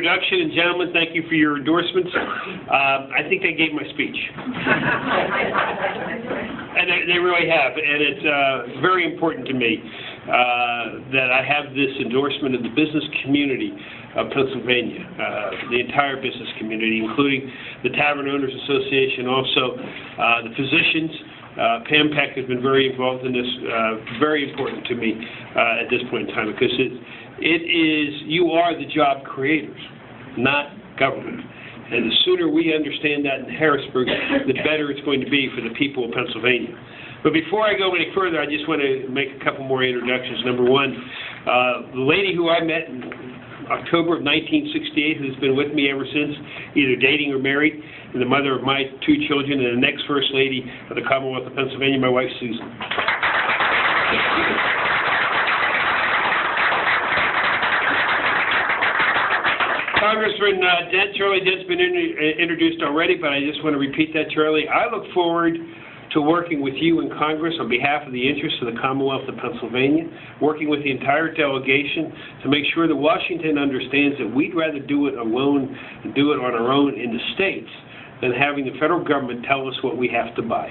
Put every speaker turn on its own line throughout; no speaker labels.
introduction, and gentlemen, thank you for your endorsements. I think they gave my speech. And they really have, and it's very important to me that I have this endorsement of the business community of Pennsylvania, the entire business community, including the Tavern Owners Association, also the physicians. Pam Peck has been very involved in this, very important to me at this point in time, because you are the job creators, not government. And the sooner we understand that in Harrisburg, the better it's going to be for the people of Pennsylvania. But before I go any further, I just want to make a couple more introductions. Number one, the lady who I met in October of 1968, who's been with me ever since, either dating or married, and the mother of my 2 children, and the next First Lady of the Commonwealth of Pennsylvania, my wife, Susan. Congressman Charlie Dent's been introduced already, but I just want to repeat that, Charlie. I look forward to working with you in Congress on behalf of the interests of the Commonwealth of Pennsylvania, working with the entire delegation to make sure that Washington understands that we'd rather do it alone and do it on our own in the states than having the federal government tell us what we have to buy.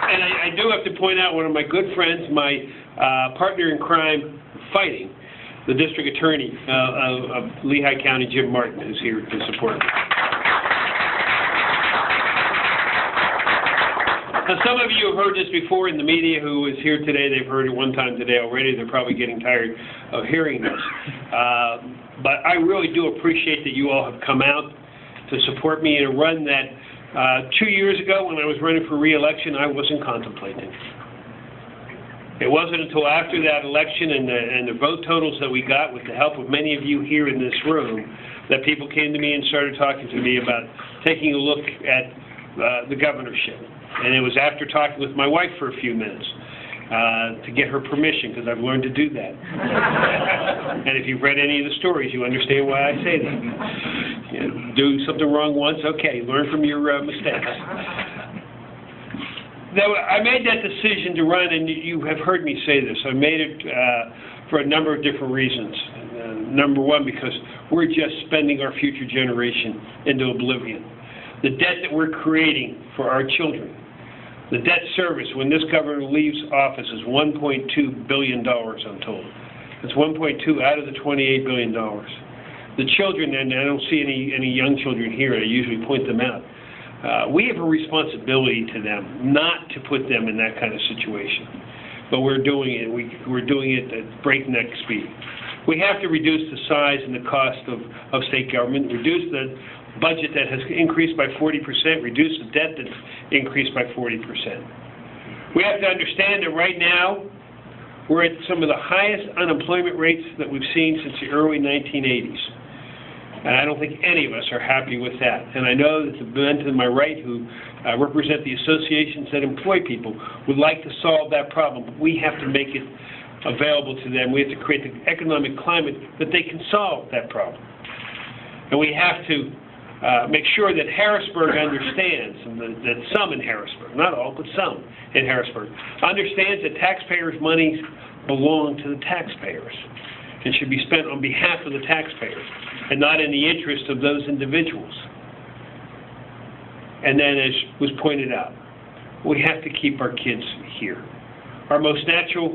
And I do have to point out one of my good friends, my partner in crime fighting, the district attorney of Lehigh County, Jim Martin, who's here to support me. Now, some of you have heard this before in the media who is here today. They've heard it one time today already. They're probably getting tired of hearing this. But I really do appreciate that you all have come out to support me in a run that 2 years ago when I was running for re-election, I wasn't contemplating. It wasn't until after that election and the vote totals that we got with the help of many of you here in this room that people came to me and started talking to me about taking a look at the governorship. And it was after talking with my wife for a few minutes to get her permission, because I've learned to do that. And if you've read any of the stories, you understand why I say that. You know, do something wrong once, okay, learn from your mistakes. Now, I made that decision to run, and you have heard me say this. I made it for a number of different reasons. Number one, because we're just spending our future generation into oblivion. The debt that we're creating for our children, the debt service when this governor leaves office is $1.2 billion, I'm told. It's 1.2 out of the $28 billion. The children, and I don't see any young children here, I usually point them out. We have a responsibility to them not to put them in that kind of situation. But we're doing it. We're doing it at breakneck speed. We have to reduce the size and the cost of state government, reduce the budget that has increased by 40%, reduce the debt that's increased by 40%. We have to understand that right now we're at some of the highest unemployment rates that we've seen since the early 1980s. And I don't think any of us are happy with that. And I know that the men to my right who represent the associations that employ people would like to solve that problem, but we have to make it available to them. We have to create the economic climate that they can solve that problem. And we have to make sure that Harrisburg understands, and that some in Harrisburg, not all, but some in Harrisburg, understands that taxpayers' money belong to the taxpayers and should be spent on behalf of the taxpayers and not in the interest of those individuals. And then, as was pointed out, we have to keep our kids here. Our most natural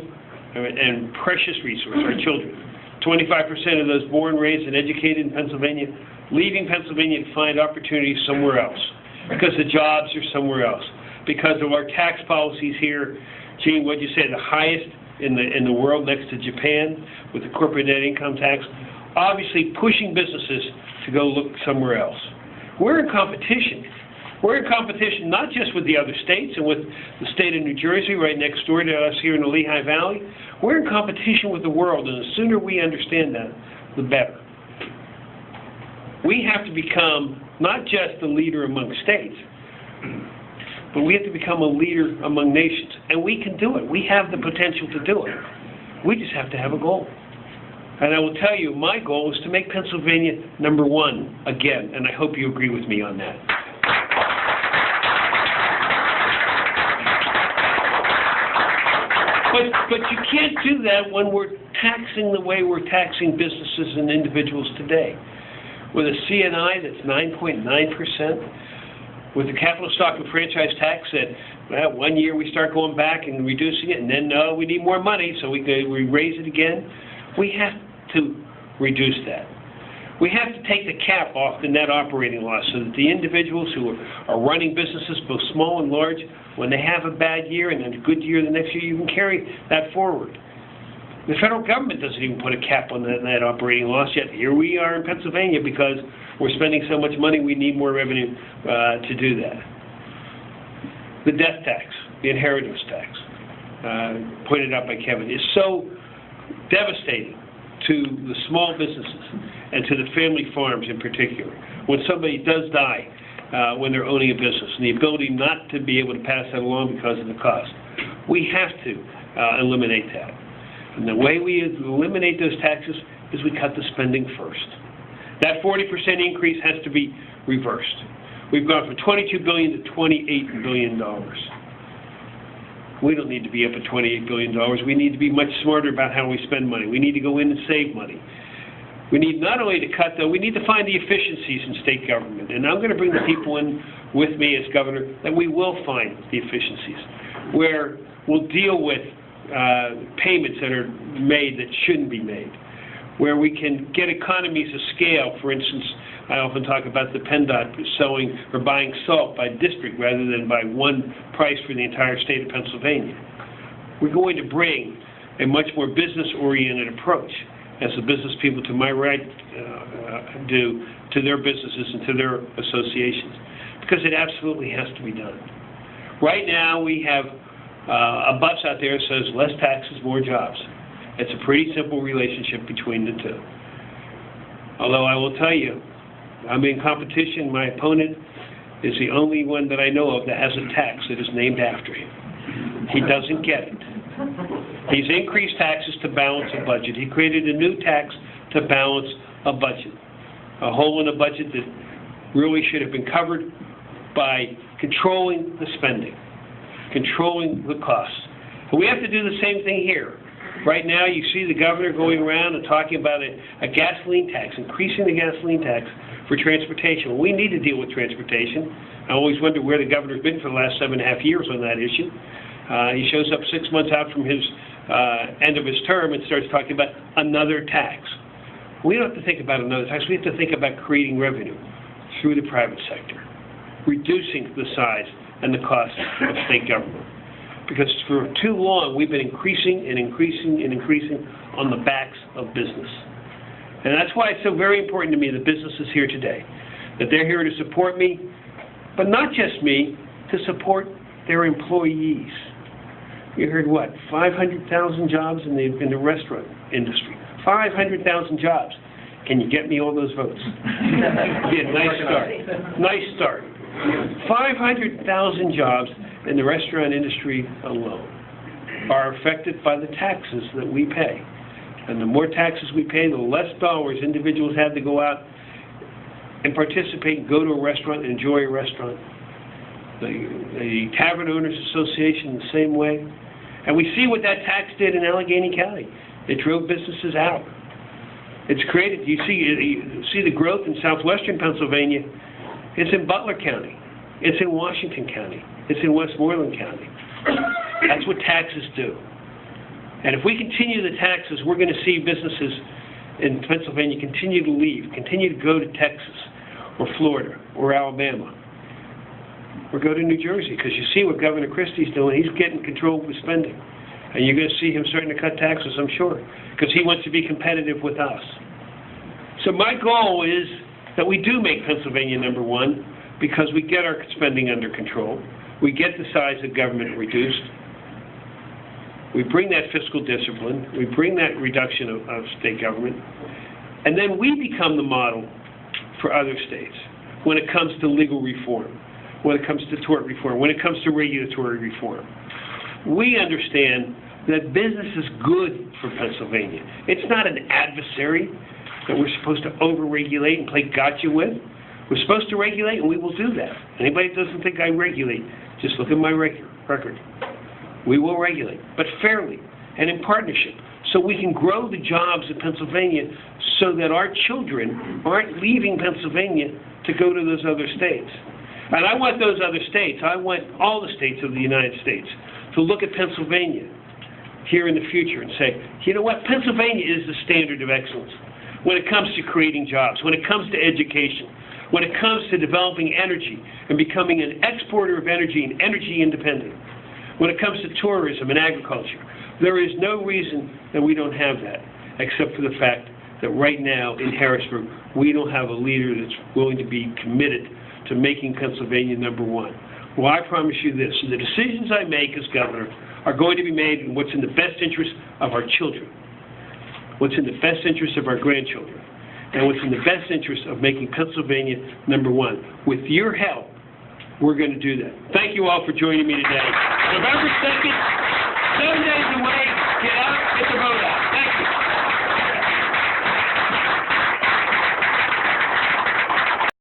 and precious resource, our children. 25% of those born, raised, and educated in Pennsylvania, leaving Pennsylvania to find opportunities somewhere else because the jobs are somewhere else. Because of our tax policies here, Gene, what'd you say, the highest in the world next to Japan with the corporate net income tax, obviously pushing businesses to go look somewhere else. We're in competition. We're in competition not just with the other states and with the state of New Jersey right next door to us here in the Lehigh Valley. We're in competition with the world, and the sooner we understand that, the better. We have to become not just the leader among states, but we have to become a leader among nations. And we can do it. We have the potential to do it. We just have to have a goal. And I will tell you, my goal is to make Pennsylvania #1 again, and I hope you agree with me on that. But you can't do that when we're taxing the way we're taxing businesses and individuals today. With a CNI that's 9.9%, with the capital stock and franchise tax that, well, 1 year we start going back and reducing it, and then, no, we need more money, so we raise it again. We have to reduce that. We have to take the cap off the net operating loss so that the individuals who are running businesses, both small and large, when they have a bad year and then a good year the next year, you can carry that forward. The federal government doesn't even put a cap on the net operating loss yet. Here we are in Pennsylvania because we're spending so much money, we need more revenue to do that. The death tax, the inheritance tax, pointed out by Kevin, is so devastating to the small businesses and to the family farms in particular. When somebody does die when they're owning a business, and the ability not to be able to pass that along because of the cost, we have to eliminate that. And the way we eliminate those taxes is we cut the spending first. That 40% increase has to be reversed. We've gone from $22 billion to $28 billion. We don't need to be up at $28 billion. We need to be much smarter about how we spend money. We need to go in and save money. We need not only to cut, though, we need to find the efficiencies in state government. And I'm going to bring the people in with me as governor that we will find the efficiencies, where we'll deal with payments that are made that shouldn't be made, where we can get economies of scale. For instance, I often talk about the PennDOT selling or buying salt by district rather than by one price for the entire state of Pennsylvania. We're going to bring a much more business-oriented approach, as the business people to my right do to their businesses and to their associations, because it absolutely has to be done. Right now we have a bus out there that says less taxes, more jobs. It's a pretty simple relationship between the two. Although I will tell you, I'm in competition. My opponent is the only one that I know of that has a tax that is named after him. He doesn't get it. He's increased taxes to balance a budget. He created a new tax to balance a budget, a hole in a budget that really should have been covered by controlling the spending, controlling the costs. And we have to do the same thing here. Right now, you see the governor going around and talking about a gasoline tax, increasing the gasoline tax for transportation. Well, we need to deal with transportation. I always wonder where the governor's been for the last 7.5 years on that issue. He shows up 6 months out from his end of his term and starts talking about another tax. We don't have to think about another tax. We have to think about creating revenue through the private sector, reducing the size and the cost of state government. Because for too long, we've been increasing and increasing and increasing on the backs of business. And that's why it's so very important to me that business is here today, that they're here to support me, but not just me, to support their employees. You heard what? 500,000 jobs in the restaurant industry. 500,000 jobs. Can you get me all those votes? It'd be a nice start. Nice start. 500,000 jobs in the restaurant industry alone are affected by the taxes that we pay. And the more taxes we pay, the less dollars individuals have to go out and participate and go to a restaurant and enjoy a restaurant. The Tavern Owners Association the same way. And we see what that tax did in Allegheny County. It drove businesses out. It's created, you see the growth in southwestern Pennsylvania. It's in Butler County. It's in Washington County. It's in Westmoreland County. That's what taxes do. And if we continue the taxes, we're going to see businesses in Pennsylvania continue to leave, continue to go to Texas or Florida or Alabama, or go to New Jersey, because you see what Governor Christie's doing. He's getting control of the spending. And you're going to see him starting to cut taxes, I'm sure, because he wants to be competitive with us. So my goal is that we do make Pennsylvania #1, because we get our spending under control. We get the size of government reduced. We bring that fiscal discipline. We bring that reduction of state government. And then we become the model for other states when it comes to legal reform, when it comes to tort reform, when it comes to regulatory reform. We understand that business is good for Pennsylvania. It's not an adversary that we're supposed to over-regulate and play gotcha with. We're supposed to regulate, and we will do that. Anybody that doesn't think I regulate, just look at my record. We will regulate, but fairly. and in partnership, so we can grow the jobs in Pennsylvania so that our children aren't leaving Pennsylvania to go to those other states. And I want those other states, I want all the states of the United States to look at Pennsylvania here in the future and say, you know what, Pennsylvania is the standard of excellence when it comes to creating jobs, when it comes to education, when it comes to developing energy and becoming an exporter of energy and energy independent, when it comes to tourism and agriculture. There is no reason that we don't have that, except for the fact that right now in Harrisburg, we don't have a leader that's willing to be committed to making Pennsylvania number one. Well, I promise you this, the decisions I make as governor are going to be made in what's in the best interest of our children, what's in the best interest of our grandchildren, and what's in the best interest of making Pennsylvania number one. With your help, we're going to do that. Thank you all for joining me today. November 2nd, 7 days away, get out, get the vote out.